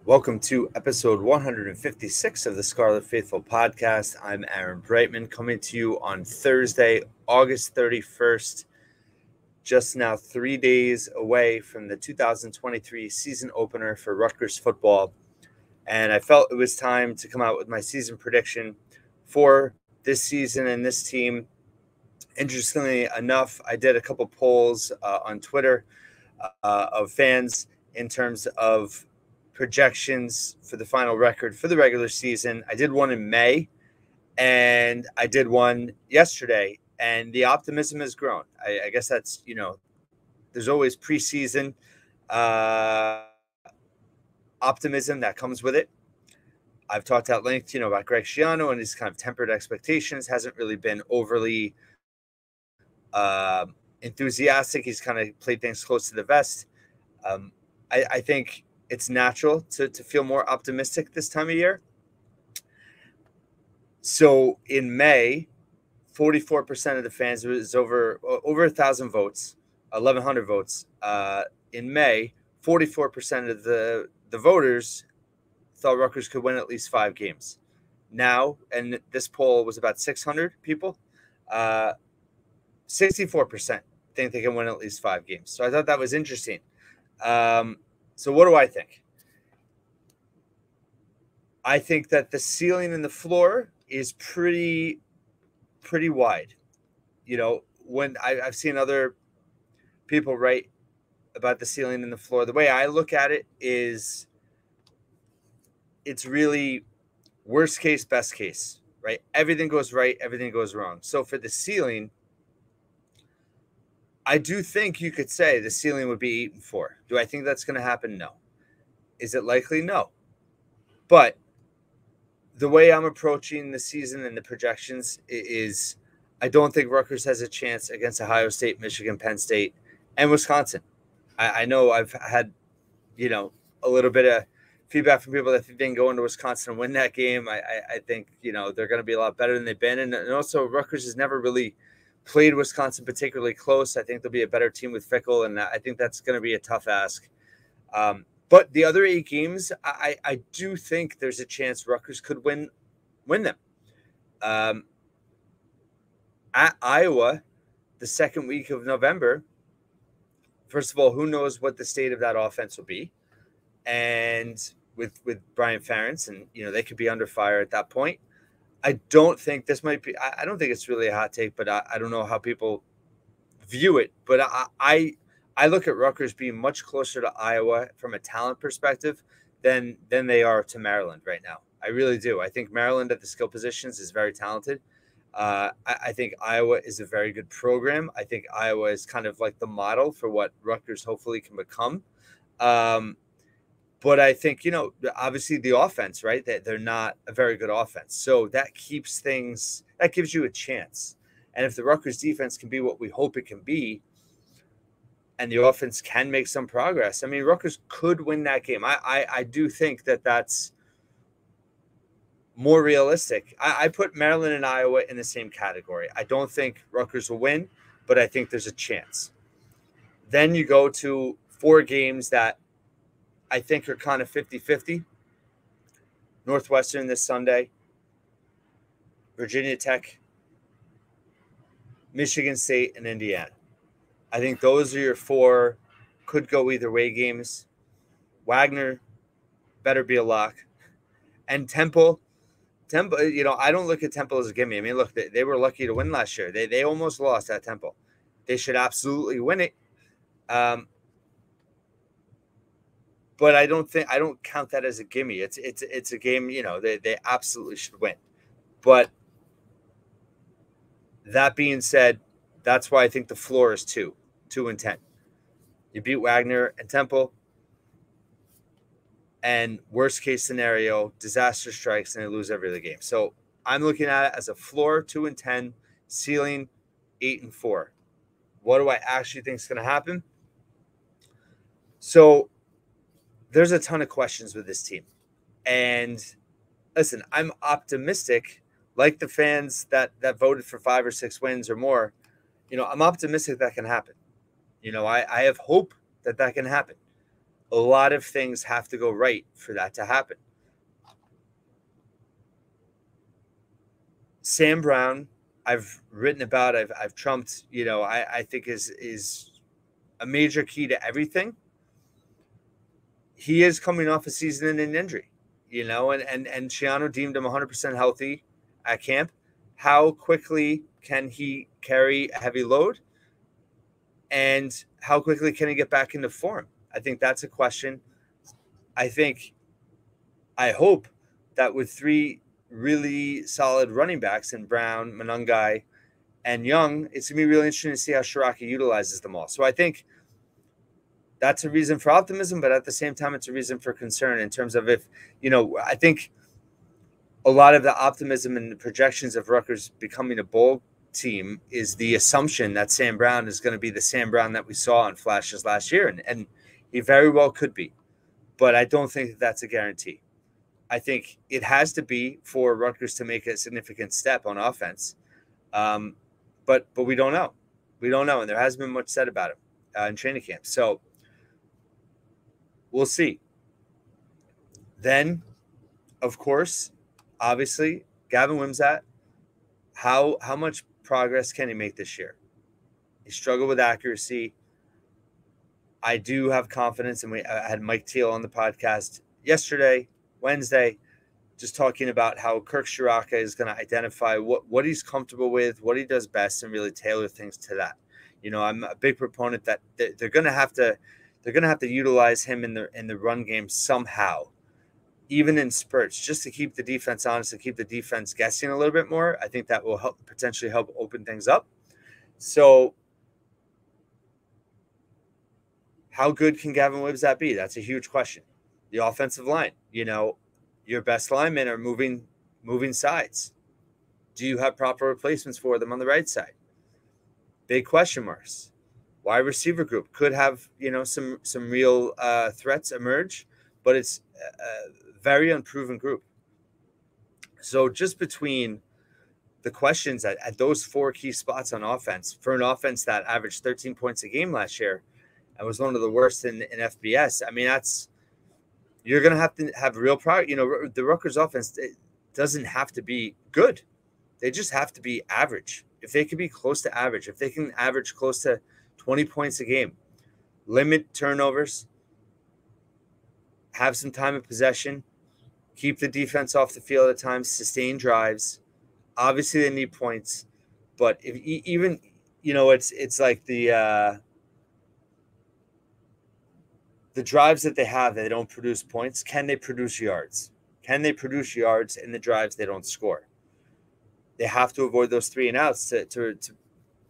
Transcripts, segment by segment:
Welcome to episode 156 of the Scarlet Faithful podcast. I'm Aaron Breitman, coming to you on Thursday, August 31st, just now 3 days away from the 2023 season opener for Rutgers football. And I felt it was time to come out with my season prediction for this season and this team. Interestingly enough, I did a couple polls on Twitter of fans in terms of projections for the final record for the regular season. I did one in May and I did one yesterday, and the optimism has grown. I guess that's, there's always preseason optimism that comes with it. I've talked at length, about Greg Schiano and his kind of tempered expectations. Hasn't really been overly enthusiastic. He's kind of played things close to the vest. I think it's natural to feel more optimistic this time of year. So in May, 44% of the fans, was over 1,000 votes, 1,100 votes. In May, 44% of the voters thought Rutgers could win at least 5 games. Now, and this poll was about 600 people, 64% think they can win at least 5 games. So I thought that was interesting. So what do I think? I think that the ceiling and the floor is pretty wide. When I've seen other people write about the ceiling and the floor, the way I look at it is it's really worst case, best case, right? Everything goes right, everything goes wrong. So for the ceiling, I do think you could say the ceiling would be 8-4. Do I think that's going to happen? No. Is it likely? No. But the way I'm approaching the season and the projections is I don't think Rutgers has a chance against Ohio State, Michigan, Penn State, and Wisconsin. I know I've had, a little bit of feedback from people that think they can go into Wisconsin and win that game. I think, they're going to be a lot better than they've been. And also Rutgers has never really played Wisconsin particularly close. I think they'll be a better team with Fickle, and I think that's going to be a tough ask. But the other 8 games, I do think there's a chance Rutgers could win them. At Iowa, the second week of November, first of all, who knows what the state of that offense will be? And with Brian Ferentz, and, they could be under fire at that point. I don't think this might be – I don't think it's really a hot take, but I don't know how people view it. But I look at Rutgers being much closer to Iowa from a talent perspective than they are to Maryland right now. I really do. I think Maryland at the skill positions is very talented. I think Iowa is a very good program. I think Iowa is kind of like the model for what Rutgers hopefully can become. But I think, obviously the offense, right? They're not a very good offense. So that keeps things – that gives you a chance. And if the Rutgers defense can be what we hope it can be, and the offense can make some progress, I mean, Rutgers could win that game. I do think that that's more realistic. I put Maryland and Iowa in the same category. I don't think Rutgers will win, but I think there's a chance. Then you go to 4 games that I think are kind of 50-50. Northwestern this Sunday, Virginia Tech, Michigan State, and Indiana. I think those are your 4 could go either way games. Wagner better be a lock. And Temple, I don't look at Temple as a gimme. I mean, look, they were lucky to win last year. They almost lost at Temple. They should absolutely win it. But I don't count that as a gimme. It's a game, they absolutely should win. But that being said, that's why I think the floor is 2-10. You beat Wagner and Temple, and worst case scenario, disaster strikes and they lose every other game. So I'm looking at it as a floor 2-10, ceiling 8-4. What do I actually think is going to happen? So there's a ton of questions with this team. And listen, I'm optimistic, like the fans that voted for 5 or 6 wins or more. I'm optimistic that can happen. I have hope that can happen. A lot of things have to go right for that to happen. Sam Brown, I've written about, I've trumped, I think is a major key to everything. He is coming off a season in an injury, and Shiano deemed him 100% healthy at camp. How quickly can he carry a heavy load? And how quickly can he get back into form? I think that's a question. I hope that with three really solid running backs in Brown, Monangai, and Young, it's going to be really interesting to see how Shiraki utilizes them all. So I think that's a reason for optimism, but at the same time, it's a reason for concern in terms of I think a lot of the optimism and the projections of Rutgers becoming a bowl team is the assumption that Sam Brown is going to be the Sam Brown that we saw in flashes last year. And he very well could be, but I don't think that that's a guarantee. I think it has to be for Rutgers to make a significant step on offense. But we don't know. We don't know. And there hasn't been much said about it in training camp. So we'll see. Then, of course, obviously, Gavin Wimsatt, how much progress can he make this year? He struggled with accuracy. I do have confidence, and I had Mike Teal on the podcast yesterday, Wednesday, just talking about how Kirk Shiraka is going to identify what he's comfortable with, what he does best, and really tailor things to that. I'm a big proponent that they're going to have to utilize him in the run game somehow, even in spurts, just to keep the defense honest, to keep the defense guessing a little bit more. I think that will potentially help open things up. So how good can Gavin Wimsatt be? That's a huge question. The offensive line, your best linemen are moving sides. Do you have proper replacements for them on the right side? Big question marks. Wide receiver group could have, some real threats emerge, but it's a very unproven group. So just between the questions at those four key spots on offense, for an offense that averaged 13 points a game last year and was one of the worst in FBS, I mean, you're going to have real progress. The Rutgers offense, it doesn't have to be good. They just have to be average. If they can be close to average, if they can average close to 20 points a game, limit turnovers, have some time of possession, keep the defense off the field at times, sustain drives. Obviously, they need points, but if even it's like the drives that they have that they don't produce points. Can they produce yards? Can they produce yards in the drives they don't score? They have to avoid those 3 and outs to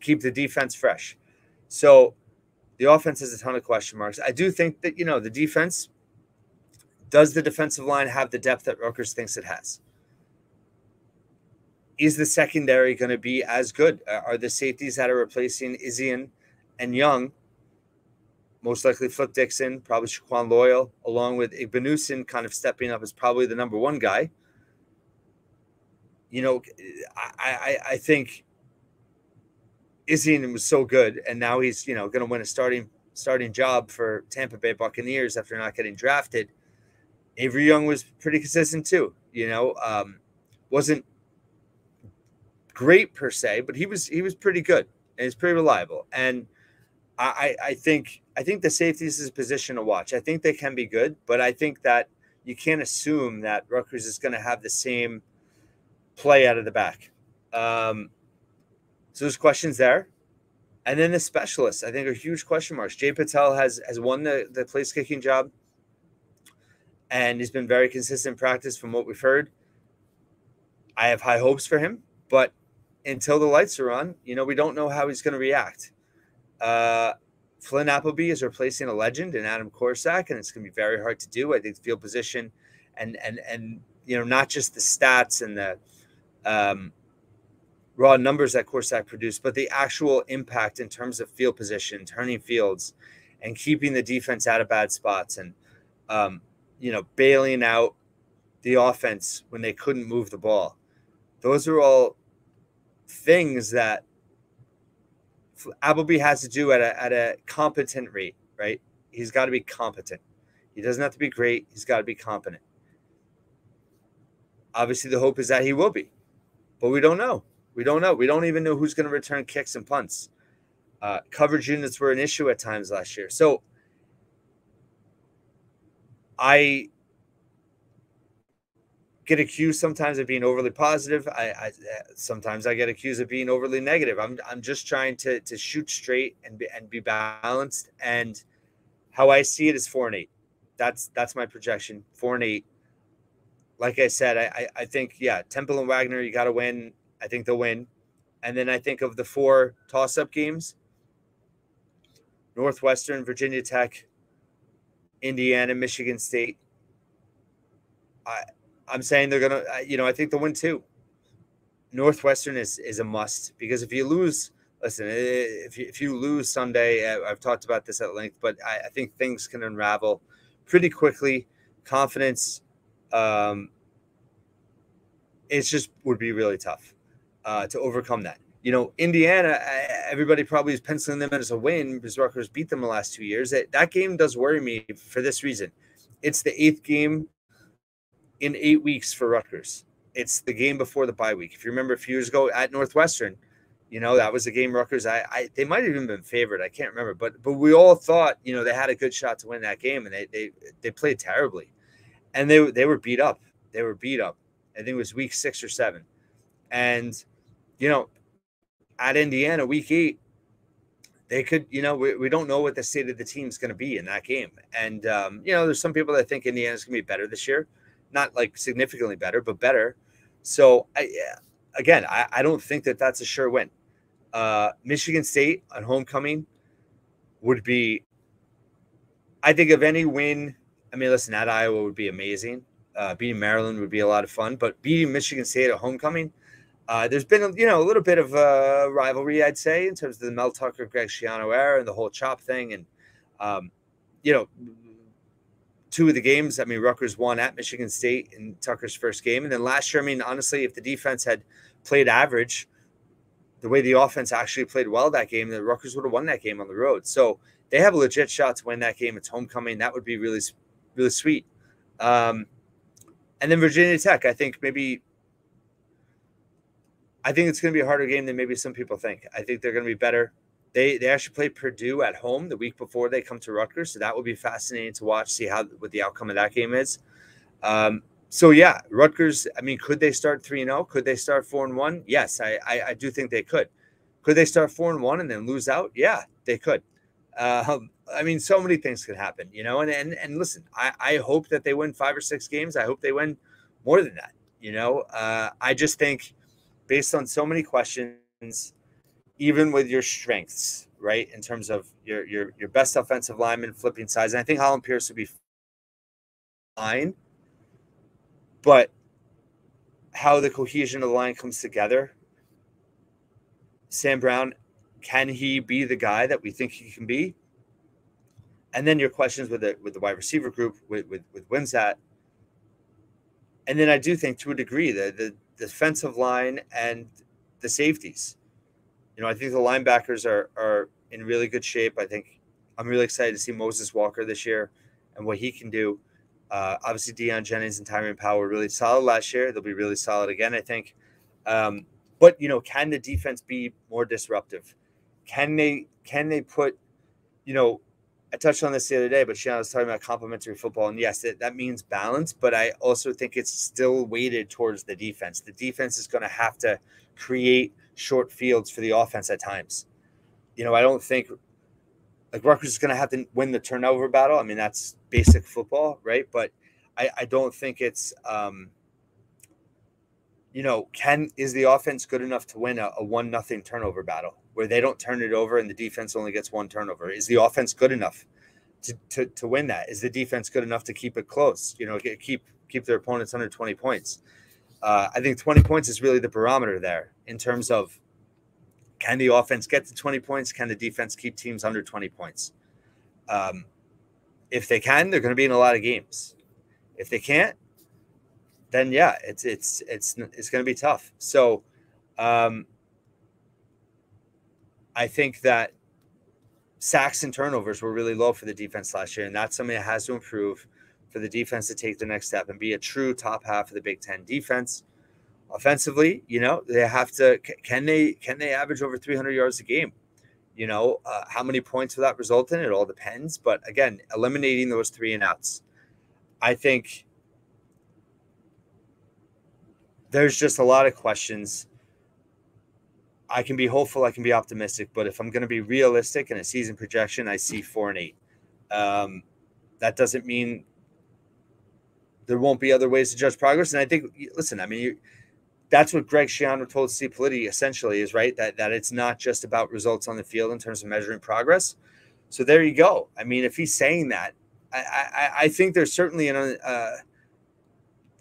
keep the defense fresh. So the offense has a ton of question marks. I do think that, the defense, does the defensive line have the depth that Rutgers thinks it has? Is the secondary going to be as good? Are the safeties that are replacing Izzian and Young, most likely Flip Dixon, probably Shaquan Loyal, along with Igbenusin kind of stepping up as probably the number one guy? I think Izzian was so good, and now he's, going to win a starting job for Tampa Bay Buccaneers after not getting drafted. Avery Young was pretty consistent too. Wasn't great per se, but he was pretty good and he's pretty reliable. And I think the safeties is a position to watch. I think they can be good, but I think that you can't assume that Rutgers is going to have the same play out of the back. So there's questions there. And then the specialists, I think, are huge question marks. Jay Patel has won the place kicking job, and he's been very consistent in practice from what we've heard. I have high hopes for him, but until the lights are on, we don't know how he's going to react. Flynn Appleby is replacing a legend in Adam Korsak, and it's going to be very hard to do. I think field position and not just the stats and the raw numbers that Korsak produced, but the actual impact in terms of field position, turning fields, and keeping the defense out of bad spots, and bailing out the offense when they couldn't move the ball. Those are all things that Appleby has to do at a competent rate, right? He's got to be competent. He doesn't have to be great. He's got to be competent. Obviously, the hope is that he will be, but we don't know. We don't know. We don't even know who's going to return kicks and punts. Coverage units were an issue at times last year. So I get accused sometimes of being overly positive. Sometimes I get accused of being overly negative. I'm just trying to shoot straight and be balanced. And how I see it is 4-8. That's my projection. 4-8. Like I said, I think, yeah, Temple and Wagner, you got to win. I think they'll win. And then I think of the 4 toss-up games: Northwestern, Virginia Tech, Indiana, Michigan State. I'm saying they're going to, I think they'll win 2. Northwestern is a must, because if you lose, listen, if you lose Sunday, I've talked about this at length, but I think things can unravel pretty quickly. Confidence, it just would be really tough to overcome that. Indiana, everybody probably is penciling them in as a win because Rutgers beat them the last 2 years. That game does worry me for this reason. It's the 8th game in 8 weeks for Rutgers. It's the game before the bye week. If you remember a few years ago at Northwestern, that was the game Rutgers. They might have even been favored. I can't remember, but we all thought they had a good shot to win that game, and they played terribly, and they were beat up. They were beat up. I think it was week 6 or 7, and at Indiana, week 8, they could, we don't know what the state of the team is going to be in that game. And, there's some people that think Indiana's going to be better this year, not like significantly better, but better. So I don't think that that's a sure win. Michigan State on homecoming would be, I think, of any win. I mean, listen, at Iowa would be amazing. Beating Maryland would be a lot of fun, but beating Michigan State at homecoming, there's been a little bit of a rivalry, I'd say, in terms of the Mel Tucker, Greg Schiano era and the whole chop thing. And, 2 of the games, I mean, Rutgers won at Michigan State in Tucker's first game. And then last year, I mean, honestly, if the defense had played average, the way the offense actually played well that game, the Rutgers would have won that game on the road. So they have a legit shot to win that game. It's homecoming. That would be really, really sweet. And then Virginia Tech, I think it's going to be a harder game than maybe some people think. I think they're going to be better. They actually play Purdue at home the week before they come to Rutgers, so that will be fascinating to watch, see what the outcome of that game is. So yeah, Rutgers, I mean, could they start 3-0? Could they start 4-1? Yes, I do think they could. Could they start 4-1 and then lose out? Yeah, they could. I mean, so many things could happen, and listen, I hope that they win 5 or 6 games. I hope they win more than that. I just think, based on so many questions, even with your strengths, right, in terms of your best offensive lineman flipping sides, and I think Holland Pierce would be fine, but how the cohesion of the line comes together, Sam Brown, can he be the guy that we think he can be? And then your questions with the wide receiver group, with Wimsatt. And then I do think, to a degree, the defensive line and the safeties. I think the linebackers are in really good shape. I think I'm really excited to see Moses Walker this year and what he can do. Obviously, Deion Jennings and Tyrion Powell were really solid last year. They'll be really solid again, I think. But can the defense be more disruptive? Can they put, I touched on this the other day, but Shannon was talking about complementary football. And yes, that means balance, but I also think it's still weighted towards the defense. The defense is going to have to create short fields for the offense at times. I don't think Rutgers is going to have to win the turnover battle. I mean, that's basic football, right? But I don't think it's, is the offense good enough to win a 1-0 turnover battle where they don't turn it over and the defense only gets 1 turnover? Is the offense good enough to win that? Is the defense good enough to keep it close? Keep their opponents under 20 points. I think 20 points is really the barometer there in terms of, can the offense get to 20 points? Can the defense keep teams under 20 points? If they can, they're going to be in a lot of games. If they can't, then yeah, it's going to be tough. So I think that sacks and turnovers were really low for the defense last year, and that's something that has to improve for the defense to take the next step and be a true top half of the Big Ten defense. Offensively, they have to. Can they average over 300 yards a game? How many points will that result in? It all depends. But again, eliminating those 3 and outs, I think there's just a lot of questions. I can be hopeful, I can be optimistic, but if I'm going to be realistic in a season projection, I see 4-8. That doesn't mean there won't be other ways to judge progress. And I think, listen, I mean, that's what Greg Schiano told Steve Politi essentially is, right, that it's not just about results on the field in terms of measuring progress. So there you go. I mean, if he's saying that, I think there's certainly the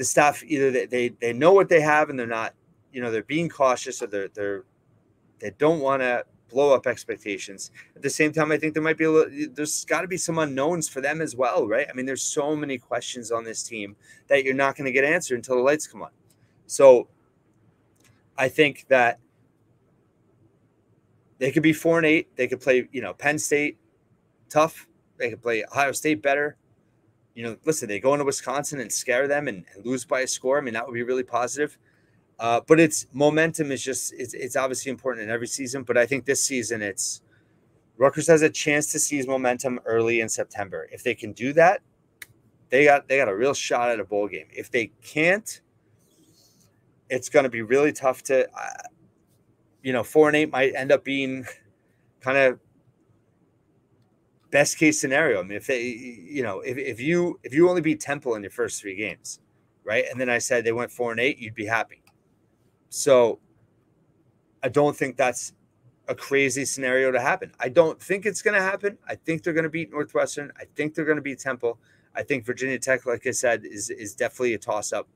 staff, either they know what they have and they're not, they're being cautious, or they don't want to blow up expectations. At the same time, I think there might be there's got to be some unknowns for them as well, right? I mean, there's so many questions on this team that you're not going to get answered until the lights come on. So I think that they could be 4-8. They could play, Penn State tough. They could play Ohio State better. Listen, they go into Wisconsin and scare them and lose by a score. I mean, that would be really positive. But it's momentum is just it's obviously important in every season. But I think this season Rutgers has a chance to seize momentum early in September. If they can do that, they got a real shot at a bowl game. If they can't, it's going to be really tough to 4-8 might end up being kind of best case scenario. I mean, if they, if you only beat Temple in your first 3 games, right? And then I said they went 4-8, you'd be happy. So I don't think that's a crazy scenario to happen. I don't think it's going to happen. I think they're going to beat Northwestern. I think they're going to beat Temple. I think Virginia Tech, like I said, is definitely a toss up.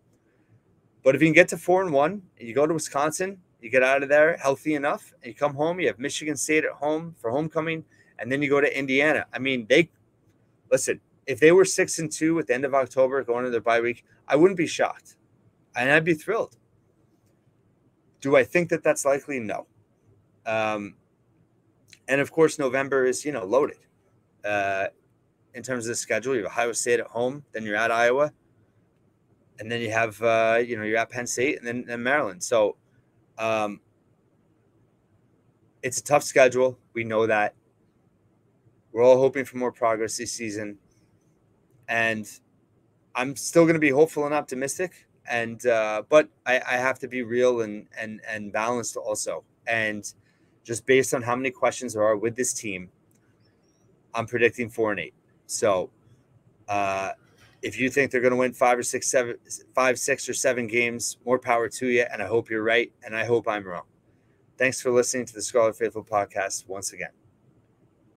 But if you can get to 4-1 and you go to Wisconsin, you get out of there healthy enough, and you come home, you have Michigan State at home for homecoming, and then you go to Indiana. I mean, listen, if they were 6-2 at the end of October going into their bye week, I wouldn't be shocked. And I'd be thrilled. Do I think that that's likely? No. And of course, November is, loaded. In terms of the schedule, you have Ohio State at home, then you're at Iowa, and then you have, you're at Penn State, and then Maryland. So it's a tough schedule. We know that. We're all hoping for more progress this season. And I'm still going to be hopeful and optimistic. And but I have to be real and balanced also. And just based on how many questions there are with this team, I'm predicting 4-8. So if you think they're going to win 5 or 6 or 7 games, more power to you. And I hope you're right. And I hope I'm wrong. Thanks for listening to the Scholar Faithful podcast once again.